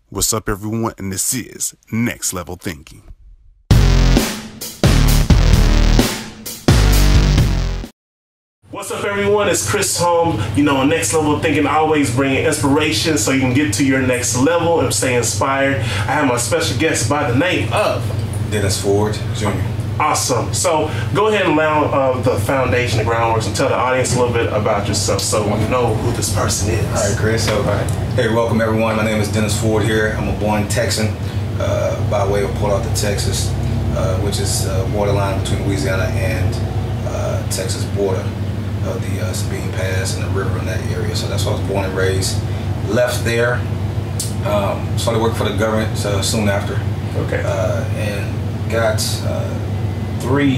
What's up, everyone? And this is Next Level Thinking. What's up, everyone? It's Chris Holmes. Next Level Thinking, always bringing inspiration so you can get to your next level and stay inspired. I have my special guest by the name of Dennis Ford Jr. Awesome. So go ahead and lay on the foundation, the groundwork, and tell the audience a little bit about yourself so we know who this person is. All right, Chris. Hey, welcome everyone. My name is Dennis Ford here. I'm a born Texan by way of Port Arthur, Texas, which is borderline between Louisiana and Texas border of the Sabine Pass and the river in that area. So that's where I was born and raised. Left there, started working for the government soon after. Okay. And got 3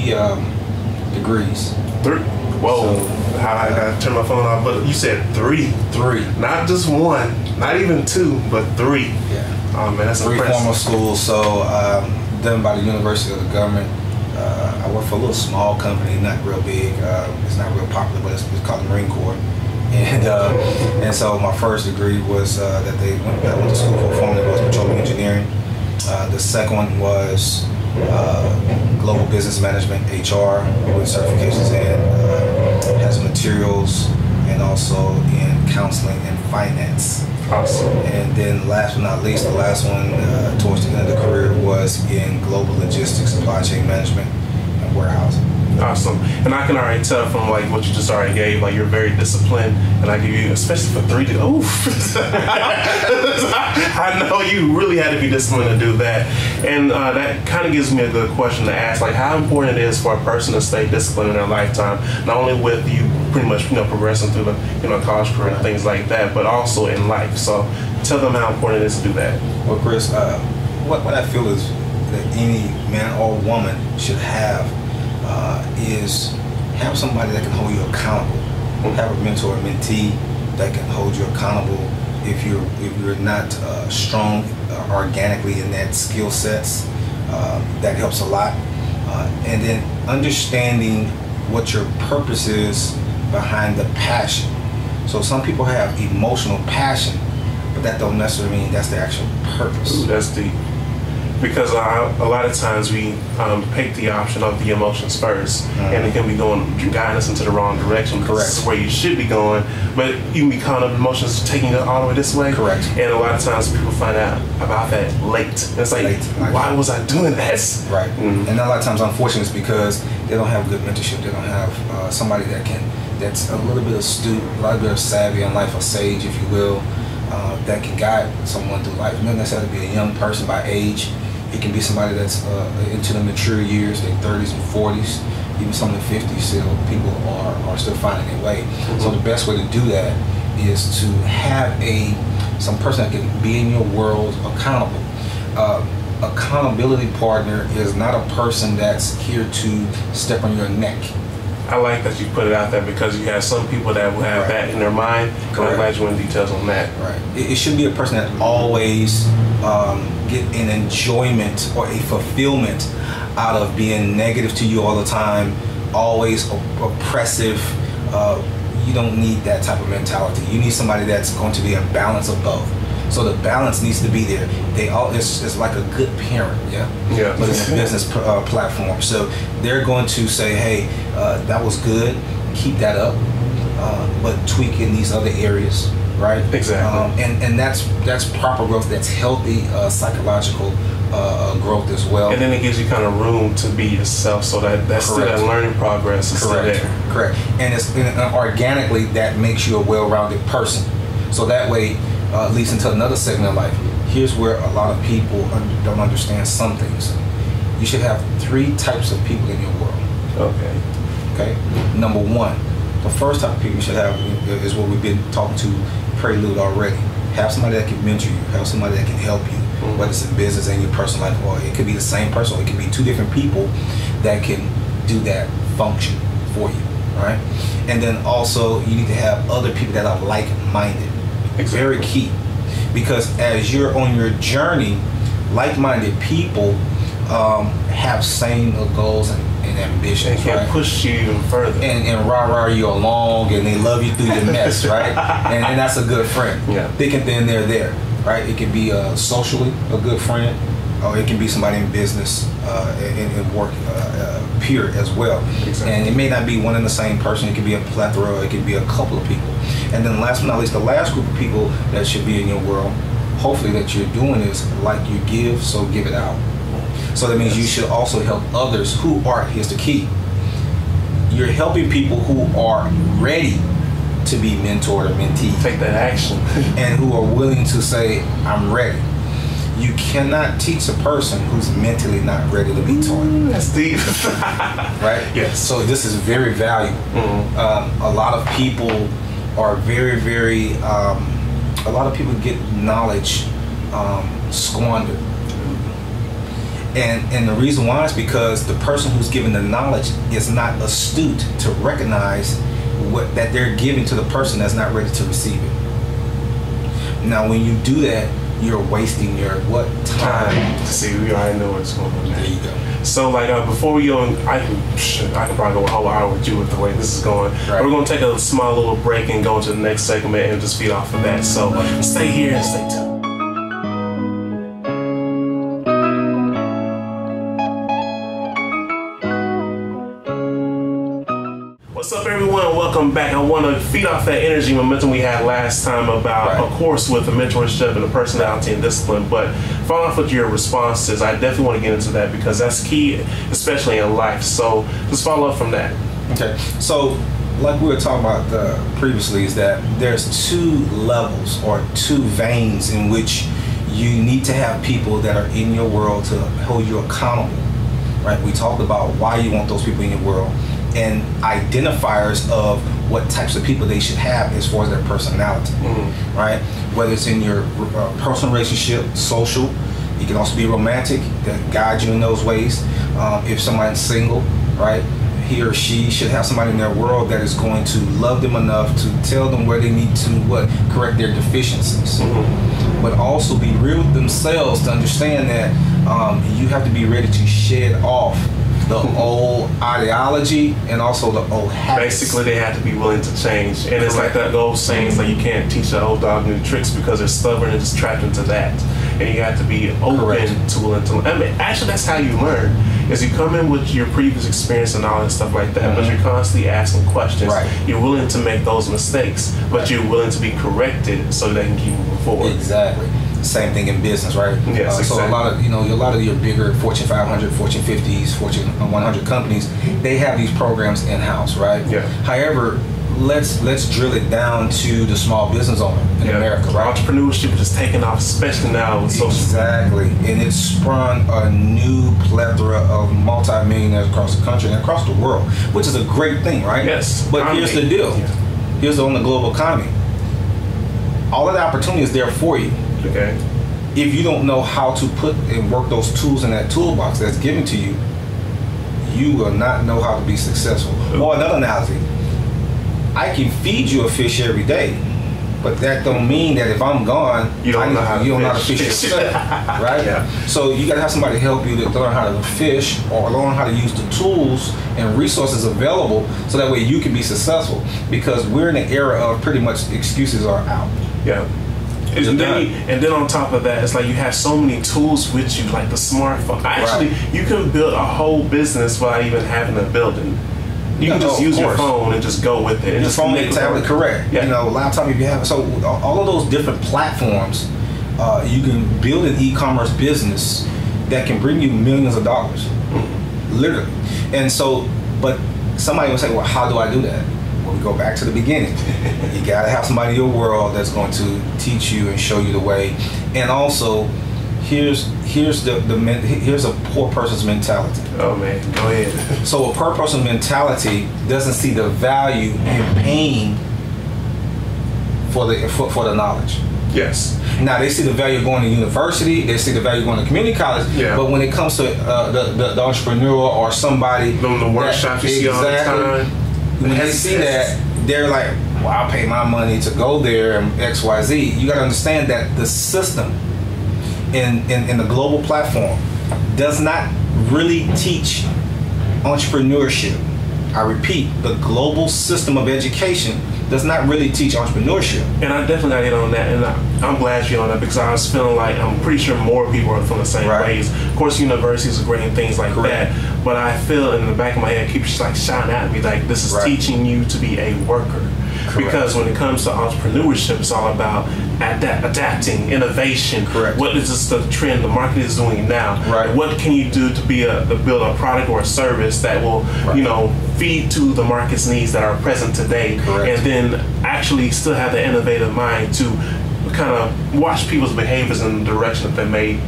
degrees. 3? Whoa. So, I gotta turn my phone off, but you said 3. 3. Not just 1, not even 2, but 3. Yeah. Oh man, that's 3 impressive. formal schools, so done by the University of the Government. I work for a little small company, not real big. It's not real popular, but it's called the Marine Corps. And so my first degree was that I went to school for Formula was petroleum engineering. The second one was global business management, HR, with certifications in has materials and also in counseling and finance. Awesome. And then last but not least, the last one towards the end of the career was in global logistics, supply chain management, and warehousing. Awesome. And I can already tell from like what you just already gave, like you're very disciplined, and I give you, especially for 3 days. Oof. I know you really had to be disciplined to do that. And that kind of gives me a good question to ask, like how important it is for a person to stay disciplined in their lifetime, not only with you pretty much progressing through the college career and things like that, but also in life. So tell them how important it is to do that. Well, Chris, what I feel is that any man or woman should have is have somebody that can hold you accountable. Have a mentor or mentee that can hold you accountable if you're not strong organically in that skill sets. That helps a lot. And then understanding what your purpose is behind the passion. So some people have emotional passion, but that don't necessarily mean that's the actual purpose. Ooh, that's deep. Because a lot of times we pick the option of the emotions first, and it can be guiding us into the wrong direction. Correct. This is where you should be going, but you can be caught up in emotions taking it all the way this way. Correct. And a lot of times people find out about that late. And it's like, why was I doing that? Right. Mm-hmm. And a lot of times, unfortunately, it's because they don't have good mentorship. They don't have somebody that's a little bit astute, a little bit of savvy in life, a sage, if you will, that can guide someone through life. It doesn't necessarily be a young person by age. It can be somebody that's into the mature years, their 30s and 40s, even some of the 50s. Still, people are still finding their way. Mm-hmm. So the best way to do that is to have some person that can be in your world accountable. Accountability partner is not a person that's here to step on your neck. I like that you put it out there because you have some people that will have that in their mind. Correct. I'm glad you went in details on that. Right. It should be a person that always get an enjoyment or a fulfillment out of being negative to you all the time, always oppressive. You don't need that type of mentality. You need somebody that's going to be a balance of both. So the balance needs to be there. It's like a good parent, yeah. But it's a business platform. So they're going to say, hey, that was good, keep that up, but tweak in these other areas, right? Exactly. And that's proper growth. That's healthy psychological growth as well. And then it gives you kind of room to be yourself, so that's still that learning progress is still there. Correct. And organically that makes you a well-rounded person. So that way. Leads into another segment of life. Here's where a lot of people don't understand some things. You should have 3 types of people in your world. Okay. Number 1, the first type of people you should have is what we've been talking to prelude already. Have somebody that can mentor you. Have somebody that can help you, whether it's in business and your personal life, or it could be the same person, or it could be 2 different people that can do that function for you, right? And then also you need to have other people that are like-minded. Very key, because as you're on your journey, like-minded people have same goals and ambitions, and can right? push you even further and rah you along, and they love you through your mess, right? And that's a good friend. Yeah. Thick and thin, they're there. right? It can be socially a good friend, or it can be somebody in business and work peer as well. Exactly. And it may not be one and the same person. It could be a plethora. It could be a couple of people. And then last but not least, the last group of people that should be in your world, hopefully that you're doing is like you give, so give it out. So that means you should also help others who are, here's the key, you're helping people who are ready to be mentored or mentee. Take that action. And who are willing to say, I'm ready. You cannot teach a person who's mentally not ready to be taught. That's deep. Right? Yes. So this is very valuable. A lot of people are very, very, a lot of people get knowledge squandered. And the reason why is because the person who's giving the knowledge is not astute to recognize what that they're giving to the person that's not ready to receive it. Now, when you do that, you're wasting your time. See, we already know what's going on. There you go. So, like, before we go, I can probably go a whole hour with you with the way this is going. Right. We're going to take a small little break and go into the next segment and just feed off of that. So, stay here and stay tuned. What's up, everyone? Welcome back. I want to feed off that energy momentum we had last time about, of course, with the mentorship and the personality and discipline, but follow off with your responses. I definitely want to get into that because that's key, especially in life. So just follow up from that. Okay. So, like we were talking about previously, is that there's two levels or two veins in which you need to have people that are in your world to hold you accountable. Right? We talked about why you want those people in your world, and identifiers of what types of people they should have as far as their personality, right? Whether it's in your personal relationship, social, it can also be romantic, that guide you in those ways. If somebody's single, right, he or she should have somebody in their world that is going to love them enough to tell them where they need to correct their deficiencies, but also be real with themselves to understand that you have to be ready to shed off the old ideology and also the old habits. Basically, they have to be willing to change. And it's like that old saying, like you can't teach an old dog new tricks because they're stubborn and just trapped into that. And you have to be open to willing to learn. I mean, actually, that's how you learn. Is you come in with your previous experience and all that stuff like that, but you're constantly asking questions. Right. You're willing to make those mistakes, but you're willing to be corrected so they can keep moving forward. Exactly. Same thing in business, right? Yes, exactly. So a lot of your bigger Fortune 500, Fortune 50s, Fortune 100 companies, they have these programs in-house, right? Yeah. However, let's drill it down to the small business owner in America, right? Entrepreneurship is just taking off, especially now with social. Exactly, and it's sprung a new plethora of multi-millionaires across the country and across the world, which is a great thing, right? Yes. But here's the deal. Here's on the global economy. All of the opportunity is there for you. Okay. If you don't know how to put and work those tools in that toolbox that's given to you, you will not know how to be successful. Or another analogy, I can feed you a fish every day, but that don't mean that if I'm gone, you don't know how to fish yourself, right? Yeah. So you got to have somebody help you to learn how to fish or learn how to use the tools and resources available so that way you can be successful, because we're in an era of pretty much excuses are out. Yeah. And then on top of that, it's like you have so many tools with you, like the smartphone. Actually, you can build a whole business without even having a building. You can just use your phone and just go with it. And your phone is exactly correct. Yeah. Laptop if you have. So all of those different platforms, you can build an e-commerce business that can bring you millions of dollars, literally. And so, but somebody will say, well, how do I do that? Well, we go back to the beginning. You got to have somebody in your world that's going to teach you and show you the way. And also, here's a poor person's mentality. Oh man, go ahead. So a poor person's mentality doesn't see the value in paying for the knowledge. Yes. Now they see the value of going to university, they see the value of going to community college, but when it comes to the entrepreneur or somebody, the workshops you see all the time, when they see that, they're like, well, I'll pay my money to go there and XYZ. You got to understand that the system in the global platform does not really teach entrepreneurship. I repeat, the global system of education does not really teach entrepreneurship. And I definitely got to hit on that. And I'm glad you're on that, because I was feeling like I'm pretty sure more people are feeling the same ways. Of course, universities are great and things like that, but I feel in the back of my head, keeps like shouting at me like this is teaching you to be a worker. Because when it comes to entrepreneurship, it's all about adapting, innovation. What is this the trend the market is doing now? What can you do to build a product or a service that will, you know, feed to the market's needs that are present today, and then actually still have the innovative mind to kind of watch people's behaviors in the direction that they may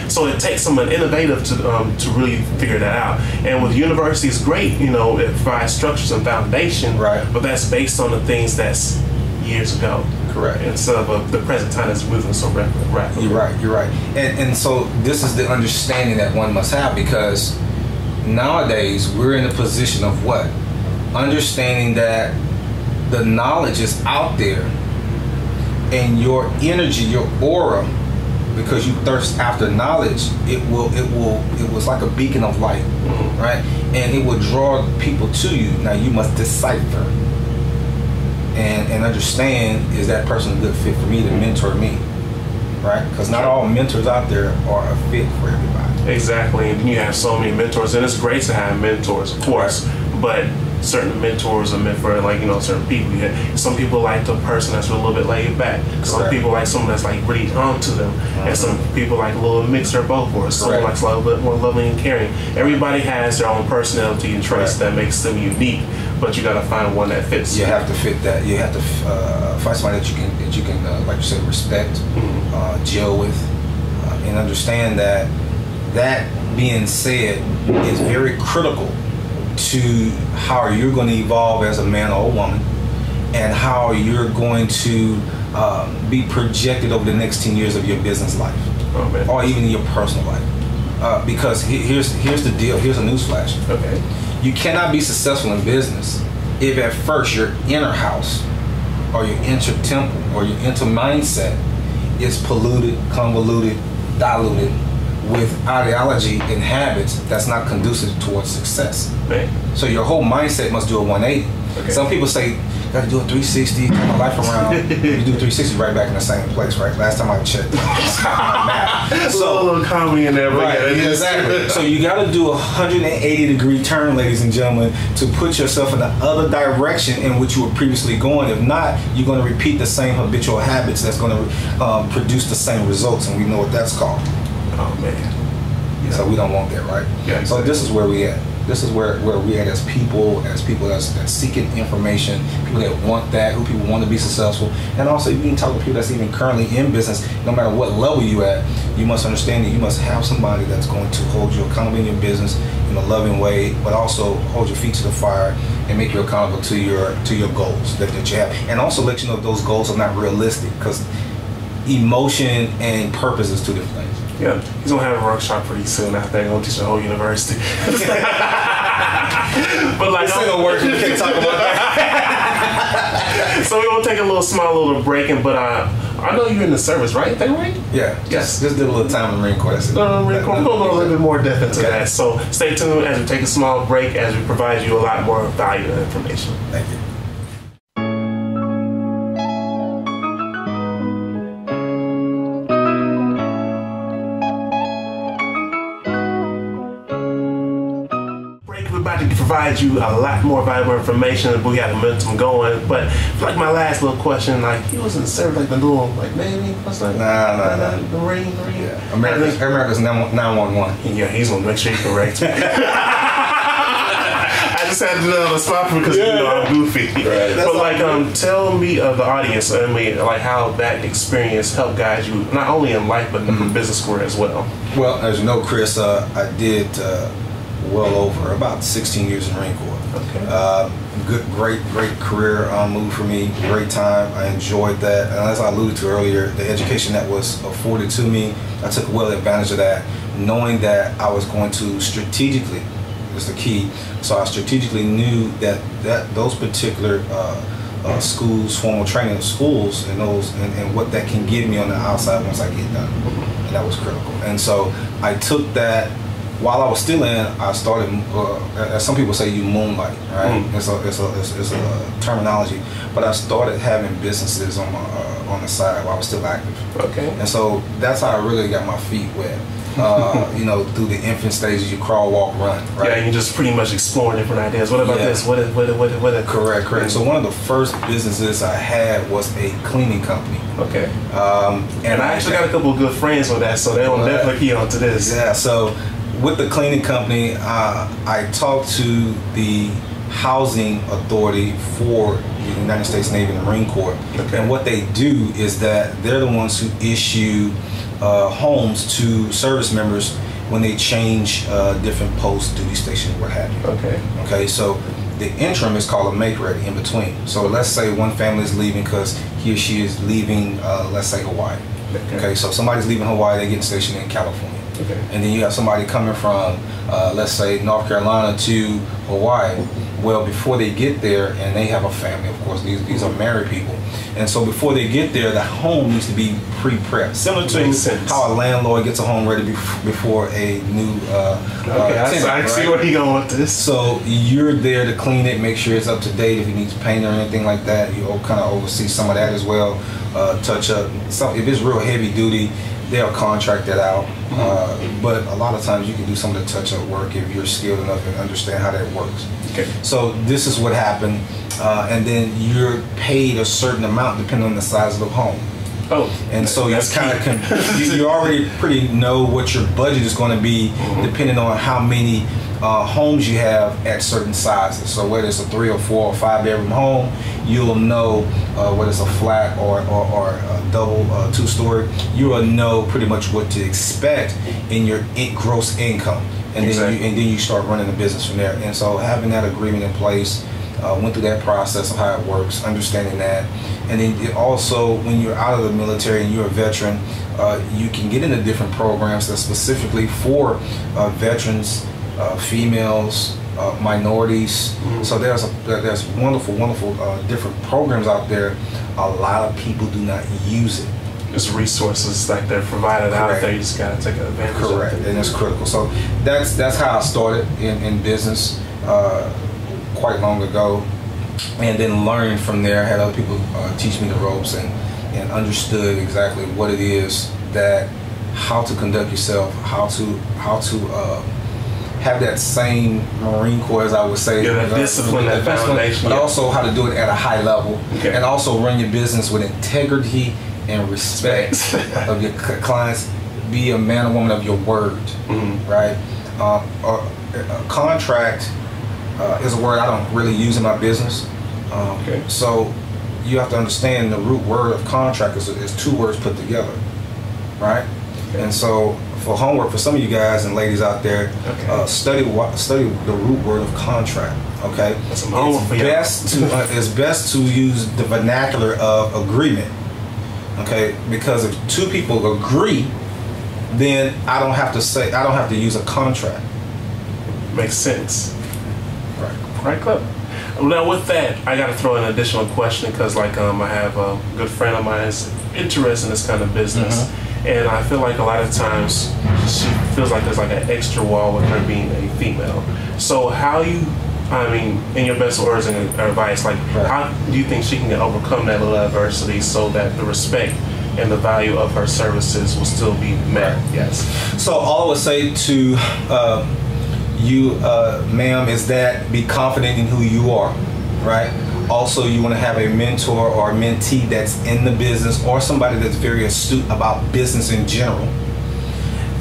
so it takes someone innovative to really figure that out. And with universities, great, you know, it provides structures and foundation, but that's based on the things that's years ago, instead of the present time that's moving so rapidly. You're right. And so this is the understanding that one must have, because nowadays we're in a position of what? Understanding that the knowledge is out there, and your energy, your aura, because you thirst after knowledge, it was like a beacon of light, right? And it will draw people to you. Now you must decipher and understand, is that person a good fit for me to mentor me, right? Because not all mentors out there are a fit for everybody. Exactly, and you have so many mentors, and it's great to have mentors, of course, but certain mentors are meant for, like, you know, certain people. Some people like the person that's a little bit laid back. Some people like someone that's like really onto them, and some people like a little mixture of both, or someone likes a little bit more loving and caring. Everybody has their own personality and traits that makes them unique, but you got to find one that fits. You have to fit that. You have to find somebody that you can like you said, respect, gel with, and understand that. That being said, is very critical to how you're going to evolve as a man or a woman, and how you're going to be projected over the next 10 years of your business life, or even in your personal life. Because here's the deal. Here's a newsflash. You cannot be successful in business if at first your inner house, or your inner temple, or your inner mindset is polluted, convoluted, diluted with ideology and habits that's not conducive towards success. So your whole mindset must do a 180. Some people say, you got to do a 360, turn my life around. You do 360 right back in the same place, right? Last time I checked. So a little comedy in there, exactly. So you got to do a 180-degree turn, ladies and gentlemen, to put yourself in the other direction in which you were previously going. If not, you're going to repeat the same habitual habits that's going to produce the same results, and we know what that's called. Oh man. So we don't want that, right? So this is where we at. This is where we at as people that's seeking information, people that want that, who people want to be successful. And also, you can talk to people that's even currently in business. No matter what level you at, you must understand that you must have somebody that's going to hold you accountable in your business in a loving way, but also hold your feet to the fire and make you accountable to your goals that you have. And also let you know if those goals are not realistic, because emotion and purpose is two different things. Yeah, he's gonna have a workshop pretty soon. I think gonna teach the whole university. But like, this ain't gonna work. We can't talk about that. So we're gonna take a small break, but I know you're in the service, right? Right? Yeah. Just did a little time in the Marine Corps. That's it. Marine Corps. We're gonna go a little bit more depth into that. So stay tuned as we take a small break, as we provide you a lot more valuable information. Thank you. About to provide you a lot more valuable information, but we got the momentum going. But like my last little question, like he was in the service, like the little, like Navy, what's that? Nah. The Marine. Yeah. America's 911. Yeah, he's gonna make sure you correct me. I just had to do that on the spot because you know I'm goofy. But like, tell me of the audience, I mean, like how that experience helped guide you not only in life but in the business career as well. Well, as you know, Chris, I did. Well over about 16 years in the Marine Corps. Great career move for me. Great time. I enjoyed that. And as I alluded to earlier, the education that was afforded to me, I took well advantage of that, knowing that I was going to strategically, is the key. So I strategically knew that those particular schools, formal training schools, and what that can give me on the outside once I get done. And that was critical. And so I took that. While I was still in, I started, as some people say, you moonlight, right? It's a terminology, but I started having businesses on on the side while I was still active. Okay. And so that's how I really got my feet wet. You know, through the infant stages, you crawl, walk, run, right? Yeah, and you just pretty much exploring different ideas. What about this? What? Correct. So one of the first businesses I had was a cleaning company. Okay. And I actually got a couple of good friends with that, so they will definitely key onto this. Yeah. So with the cleaning company, I talked to the housing authority for the United States Navy and Marine Corps. Okay. And what they do is that they're the ones who issue homes to service members when they change different posts, duty stations, what have you. Okay, so the interim is called a make ready, in between. So let's say one family is leaving because he or she is leaving, let's say Hawaii. Okay, so somebody's leaving Hawaii, they get stationed in California. Okay. And then you have somebody coming from, let's say, North Carolina to Hawaii. Well, before they get there, and they have a family, of course, these are married people. And so before they get there, the home needs to be pre-prepped. Similar to how a landlord gets a home ready before a new tenant, I see where you're going with this. So you're there to clean it, make sure it's up to date. If it needs paint or anything like that, you kind of oversee some of that as well. Touch up. If it's real heavy duty, they'll contract that out. But a lot of times you can do some of the touch-up work if you're skilled enough and understand how that works. Okay. So this is what happened, and then you're paid a certain amount depending on the size of the home. Oh, and so you kind of you already pretty know what your budget is going to be depending on how many homes you have at certain sizes. So whether it's a 3 or 4 or 5 bedroom home, you'll know whether it's a flat or a double 2-story. You will know pretty much what to expect in your gross income, and then you start running the business from there. And so having that agreement in place, went through that process of how it works, understanding that. And then also, when you're out of the military and you're a veteran, you can get into different programs that's specifically for veterans, females, minorities. So there's wonderful different programs out there. A lot of people do not use it. There's resources like they're provided out there. You just gotta take advantage of it. Correct, and it's critical. So that's how I started in business quite long ago, and then learned from there. I had other people teach me the ropes and understood exactly what it is, that how to conduct yourself, how to have that same Marine Corps, as I would say, that discipline, that foundation, but also how to do it at a high level, and also run your business with integrity and respect of your clients. Be a man or woman of your word, right? A contract is a word I don't really use in my business. So you have to understand the root word of contract is 2 words put together, right? And so for homework, for some of you guys and ladies out there, study the root word of contract. Okay, it's best to use the vernacular of agreement. Okay, because if 2 people agree, then I don't have to use a contract. Makes sense. Right, clever. Now with that, I got to throw in an additional question, because I have a good friend of mine who's interested in this kind of business, and I feel like a lot of times she feels like there's like an extra wall with her being a female. So how in your best words and advice, how do you think she can overcome that little adversity so that the respect and the value of her services will still be met? Yes. So all I would say to you, ma'am, is that be confident in who you are, right? Also, you want to have a mentor or a mentee that's in the business, or somebody that's very astute about business in general,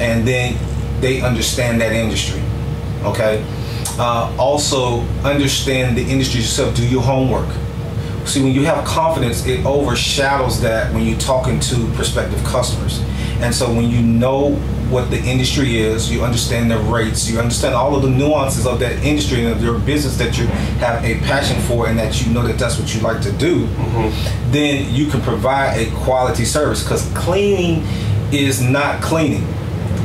and then they understand that industry. Okay. Also, understand the industry yourself. Do your homework. See, when you have confidence, it overshadows that when you're talking to prospective customers. And so when you know what the industry is, you understand the rates, you understand all of the nuances of that industry and of your business that you have a passion for, and that you know that that's what you like to do, then you can provide a quality service. Because cleaning is not cleaning.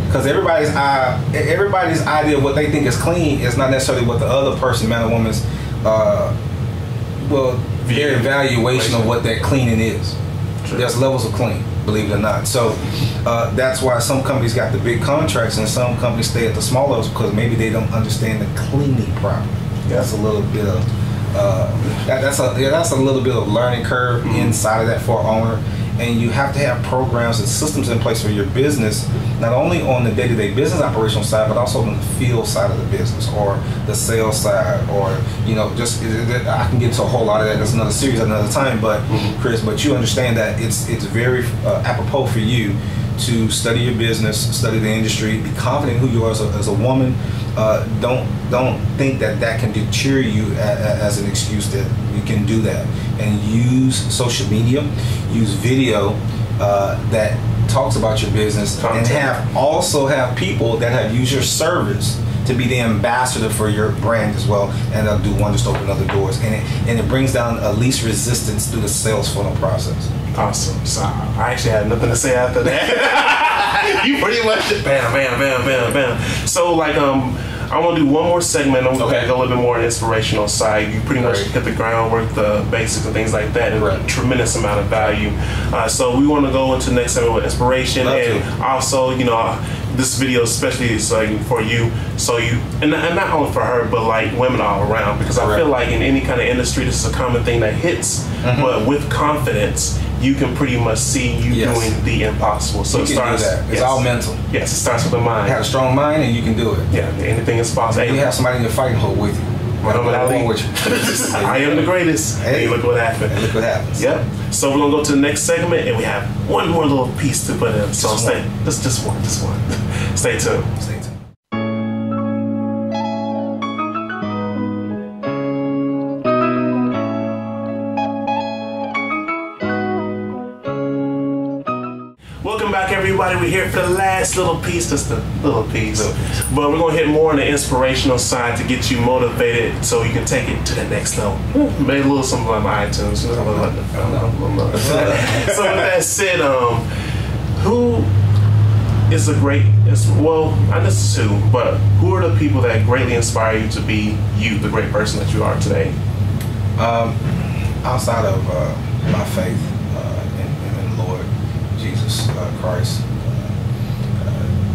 Because everybody's idea of what they think is clean is not necessarily what the other person, man or woman's, their evaluation of what that cleaning is. There's levels of clean, believe it or not. So that's why some companies got the big contracts and some companies stay at the small levels, because maybe they don't understand the cleaning properly. That's a little bit of that's a little bit of learning curve inside of that for owner. and you have to have programs and systems in place for your business, not only on the day-to-day business operational side, but also on the field side of the business, or the sales side, or just I can get into a whole lot of that. That's another series at another time. But Chris, but you understand that it's very apropos for you to study your business, study the industry, be confident in who you are as a woman. Don't think that can deter you as an excuse that you can do that. And use social media, use video that talks about your business, content. And also have people that have used your service to be the ambassador for your brand as well, and they'll do wonders to open other doors. And it brings down least resistance through the sales funnel process. Awesome. So I actually had nothing to say after that. You pretty much just bam, bam, bam, bam, bam. So like I want to do one more segment. I'm going to go a little bit more inspirational side. You pretty much hit the groundwork, the basics and things like that, and a tremendous amount of value. So we want to go into the next segment with inspiration, and also, this video especially is like for you, so and not only for her, but like women all around, because I feel like in any kind of industry, this is a common thing that hits, but with confidence, you can pretty much see you doing the impossible. So you it starts. Do that. It's all mental. Yes, it starts with the mind. You have a strong mind, and you can do it. Yeah, anything is possible. You have somebody in your fighting hole with you. With you. I am the greatest. Hey, look what happened. And look what happens. Yep. So we're gonna go to the next segment, and we have one more little piece to put in. So stay. Just one. Stay tuned. Stay tuned. Welcome back, everybody. We're here for the last little piece, just a little piece. But we're going to hit more on the inspirational side to get you motivated so you can take it to the next level. Maybe a little something like my iTunes. So with that said, who is a great, well, not just two, but who are the people that greatly inspire you to be you, the great person that you are today? Outside of my faith in the Lord Jesus Christ,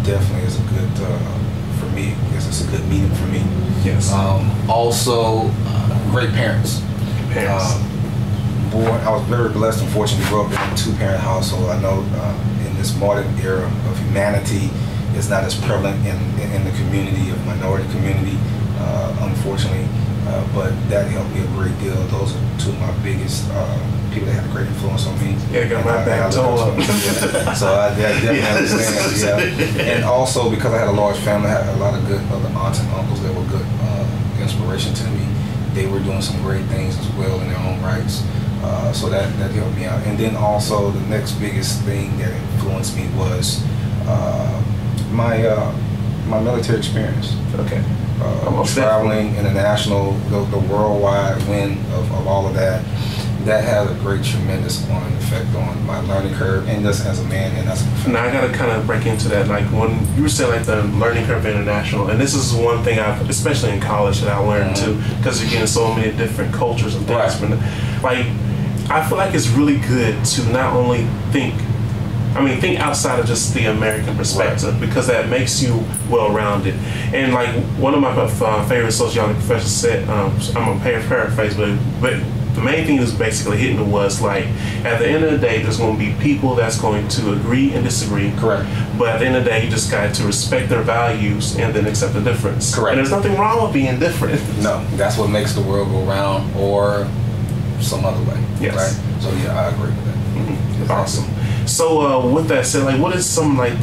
definitely is a good, for me, I guess it's a good medium for me. Yes. Also, great parents. I was very blessed and fortunate to grow up in a two-parent household. I know in this modern era of humanity, it's not as prevalent in the community, of minority community, unfortunately. But that helped me a great deal. Those are two of my biggest people that had a great influence on me. Yeah, got my back toe up. So I definitely understand. And also because I had a large family, I had a lot of good other aunts and uncles that were good inspiration to me. They were doing some great things as well in their own rights. So that helped me out. And then also the next biggest thing that influenced me was my military experience. Okay. Traveling international, the worldwide win of all of that, that had a great, tremendous effect on my learning curve, and just as a man and as a professional. Now I gotta kind of break into that. Like when you were saying, like the learning curve international, and this is one thing I've, especially in college, that I learned too, because you're getting so many different cultures and things. Like I feel like it's really good to not only think outside of just the American perspective, because that makes you well-rounded. And like one of my favorite sociology professors said, I'm gonna paraphrase, but the main thing is basically hitting was like, at the end of the day, there's going to be people that's going to agree and disagree. Correct. But at the end of the day, you just got to respect their values and then accept the difference. Correct. And there's nothing wrong with being different. No, that's what makes the world go round, or some other way. Yes. Right. So yeah, I agree with that. Mm-hmm. Awesome. So with that said, like, what is some like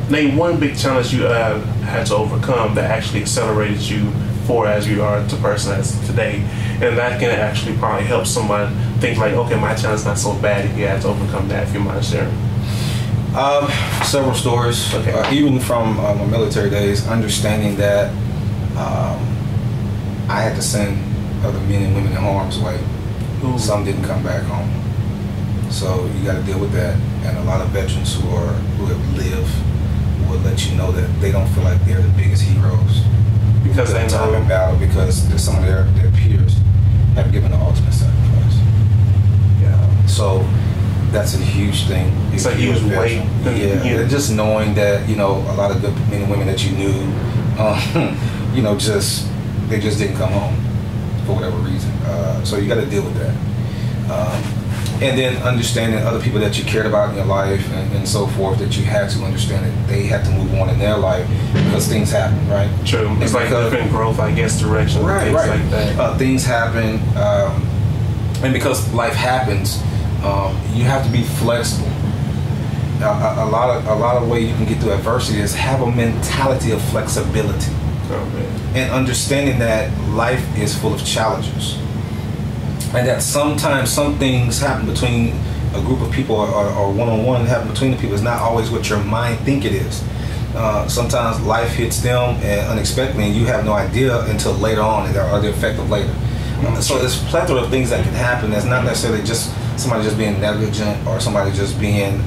name one big challenge you had to overcome that actually accelerated you for as you are the person as today, and that can actually probably help someone think like, okay, my challenge is not so bad if you had to overcome that. If you mind sharing. Several stories. Okay. Even from my military days, understanding that I had to send other men and women in harm's way. Ooh. Some didn't come back home. So you got to deal with that, and a lot of veterans who have lived will let you know that they don't feel like they're the biggest heroes because they know in battle, because some of their peers have given the ultimate sacrifice. Yeah. So that's a huge thing. It's a huge weight. Yeah. Just knowing that a lot of good men and women that you knew, they just didn't come home for whatever reason. So you got to deal with that. And then understanding other people that you cared about in your life and so forth, that you had to understand that they had to move on in their life because things happen, right? True. It's like different growth, I guess, direction, right, things right. like that. Things happen, and because life happens, you have to be flexible. A lot of way you can get through adversity is have a mentality of flexibility, and understanding that life is full of challenges. And that sometimes some things happen between a group of people or one-on-one happen between the people. It's not always what your mind think it is. Sometimes life hits them unexpectedly, and you have no idea until later on, or the effect of later. So there's a plethora of things that can happen. That's not necessarily just somebody just being negligent or somebody just being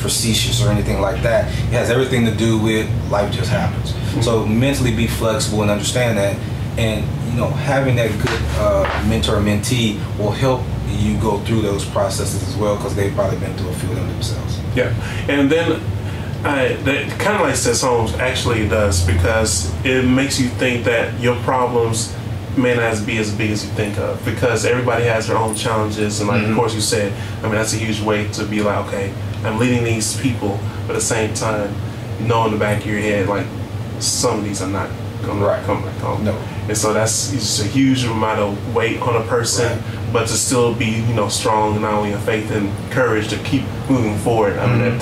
facetious or anything like that. It has everything to do with life just happens. So mentally be flexible and understand that. And having that good mentor or mentee will help you go through those processes as well, because they've probably been through a few of them themselves. Yeah, and then that kind of like that song actually does, because it makes you think that your problems may not be as big as you think of, because everybody has their own challenges, and like of course you said, I mean that's a huge way to be like, okay, I'm leading these people, but at the same time, know in the back of your head like some of these are not gonna come back home. No. And so that's just a huge amount of weight on a person, but to still be, strong, not only in faith and courage to keep moving forward. I mean,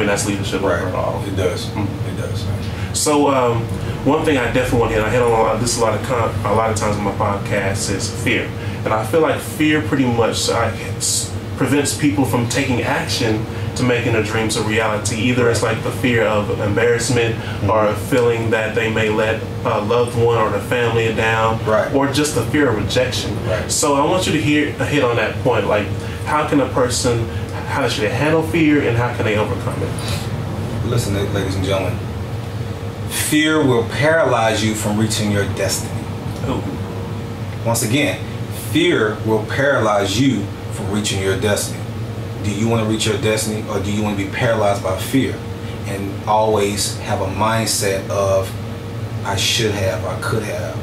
that's leadership overall. It does. It does. So one thing I definitely want to hit, I hit on this a lot of times on my podcast, is fear. And I feel like fear pretty much prevents people from taking action to making their dreams a reality. Either it's like the fear of embarrassment, or a feeling that they may let a loved one or the family down, or just the fear of rejection. So I want you to hit on that point, like how can a person, how should they handle fear and how can they overcome it? Listen, ladies and gentlemen, fear will paralyze you from reaching your destiny. Ooh. Once again, fear will paralyze you from reaching your destiny. Do you want to reach your destiny, or do you want to be paralyzed by fear and always have a mindset of I should have, I could have,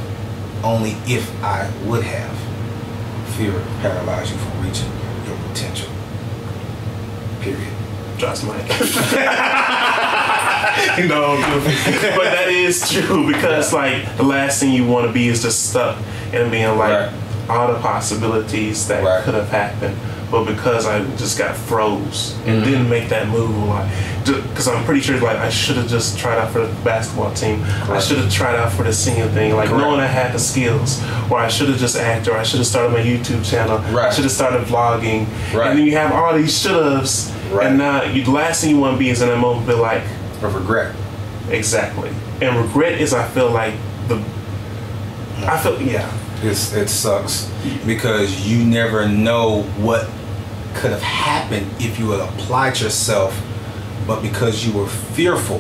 only if I would have? Fear will paralyze you from reaching your potential. Period. Just Mike. No, but that is true, because like the last thing you want to be is just stuck and being like all the possibilities that could have happened. But because I just got froze and didn't make that move, because I'm pretty sure like I should have just tried out for the basketball team. I should have tried out for the singing thing, like knowing I had the skills, or I should have just acted, or I should have started my YouTube channel. I should have started vlogging. And then you have all these should-haves, and now the last thing you want to be is in that moment, be like of regret. Exactly. And regret is, I feel like it sucks, because you never know what could have happened if you had applied yourself, but because you were fearful,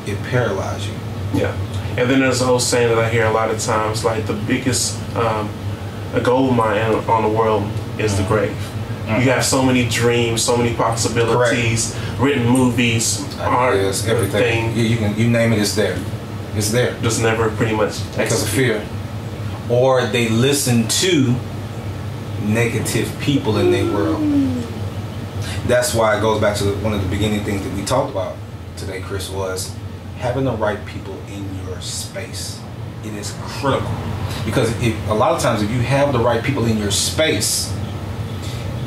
it paralyzed you. Yeah. And then there's a whole saying that I hear a lot of times, like the biggest a gold mine on the world is the grave. You have so many dreams, so many possibilities, written movies, art, everything. You name it, it's there. It's there. Just never pretty much because of fear. Or they listen to negative people in their world. That's why it goes back to one of the beginning things that we talked about today, Chris, was having the right people in your space. It is critical, because a lot of times if you have the right people in your space,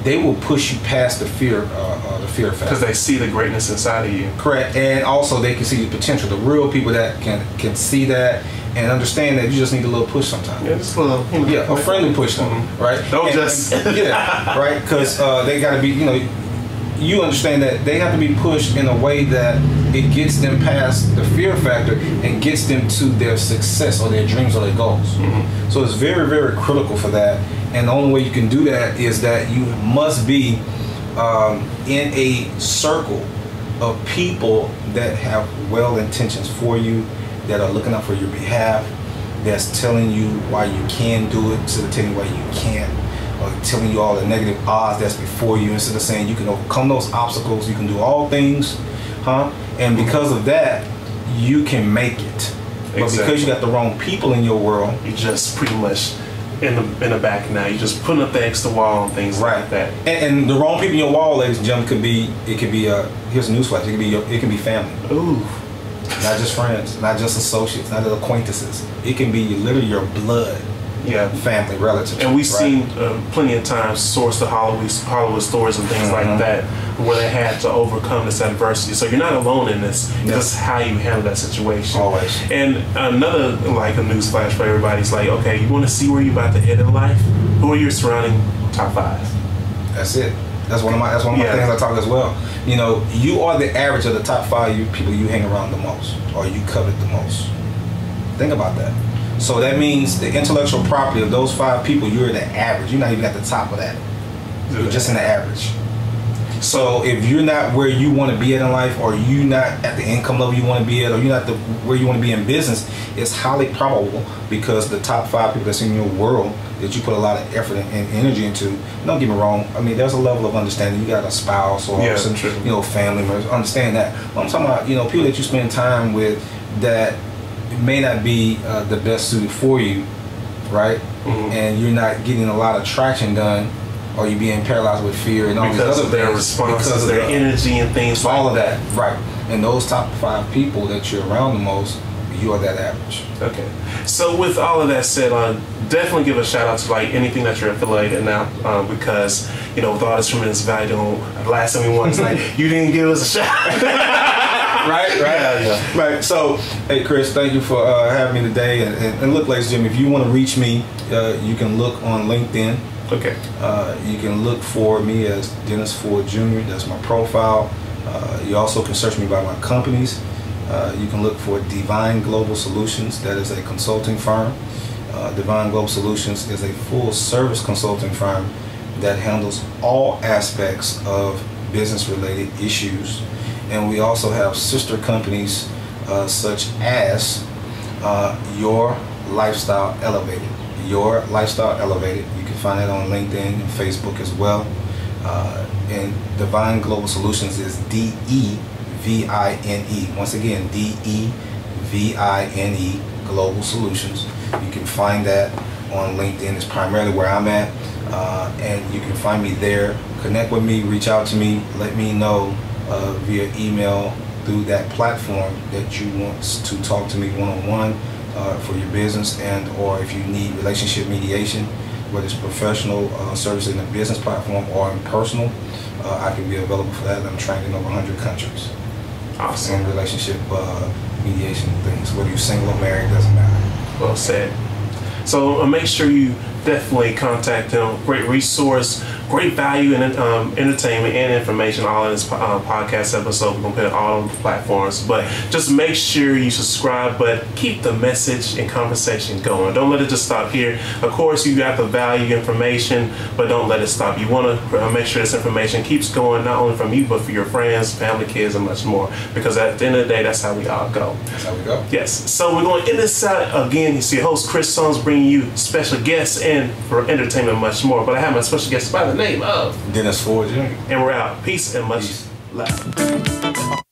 they will push you past the fear factor. Because they see the greatness inside of you. Correct. And also they can see the potential. The real people that can see that and understand that you just need a little push sometimes. Yeah, just a little. A friendly push, right? Don't just. Right? Because they got to be, you understand that they have to be pushed in a way that it gets them past the fear factor and gets them to their success or their dreams or their goals. So it's very, very critical for that. And the only way you can do that is that you must be in a circle of people that have well intentions for you, that are looking out for your behalf, that's telling you why you can do it instead of telling you why you can't, or telling you all the negative odds that's before you instead of saying you can overcome those obstacles, you can do all things, and because of that, you can make it. But because you got the wrong people in your world, you just pretty much in the back now. You're just putting up the extra wall and things like that. And the wrong people in your wall, ladies and gentlemen, could be here's a newsflash. It can be family. Ooh. Not just friends, not just associates, not just acquaintances. It can be literally your blood. Yeah, family, relatives. And we've seen plenty of times source to Hollywood stories and things like that, where they had to overcome this adversity. So you're not alone in this. This is how you handle that situation. Always. And another, like a news flash for everybody, is like, okay, you want to see where you're about to head in life? Who are your surrounding top 5? That's it. That's one of my things I talk as well. You know, you are the average of the top 5 people you hang around the most, or you covet the most. Think about that. So that means the intellectual property of those 5 people, you're the average. You're not even at the top of that. You're just in the average. So if you're not where you want to be at in life, or you're not at the income level you want to be at, or you're not where you want to be in business, it's highly probable, because the top 5 people that's in your world that you put a lot of effort and energy into. Don't get me wrong. I mean, there's a level of understanding. You got a spouse or some, family members. Understand that. But I'm talking about, people that you spend time with that may not be the best suited for you, right? And you're not getting a lot of traction done, or you're being paralyzed with fear and all these other things. Because of their responses, their energy and things like that. All of that, right. And those top 5 people that you're around the most, you are that average. Okay. So with all of that said, definitely give a shout out to like anything that you're affiliated now, because with all this tremendous value, the last thing we want is like, you didn't give us a shout. Right. Right. So, hey, Chris, thank you for having me today. And look, ladies and gentlemen, if you want to reach me, you can look on LinkedIn. Okay. You can look for me as Dennis Ford Jr. That's my profile. You also can search me by my companies. You can look for Divine Global Solutions. That is a consulting firm. Divine Global Solutions is a full service consulting firm that handles all aspects of business related issues. And we also have sister companies such as Your Lifestyle Elevated. Your Lifestyle Elevated. You can find that on LinkedIn and Facebook as well. And Divine Global Solutions is DEVINE. Once again, DEVINE Global Solutions. You can find that on LinkedIn. It's primarily where I'm at. And you can find me there. Connect with me, reach out to me, let me know via email through that platform that you want to talk to me one-on-one for your business, and or if you need relationship mediation, whether it's professional service in a business platform or in personal, I can be available for that. I'm trained in over 100 countries. Awesome. And relationship mediation things, whether you're single or married, doesn't matter. Well said. So make sure you definitely contact him. Great resource, great value and entertainment and information all in this podcast episode. We're going to put it all on the platforms. But just make sure you subscribe, but keep the message and conversation going. Don't let it just stop here. Of course, you got the value information, but don't let it stop. You want to make sure this information keeps going, not only from you, but for your friends, family, kids, and much more. Because at the end of the day, that's how we all go. That's how we go. Yes. So we're going to end this out again. You see host Chris Songs bringing you special guests and for entertainment and much more. But I have my special guest by the name of Dennis Ford Jr. And we're out. Peace and much love.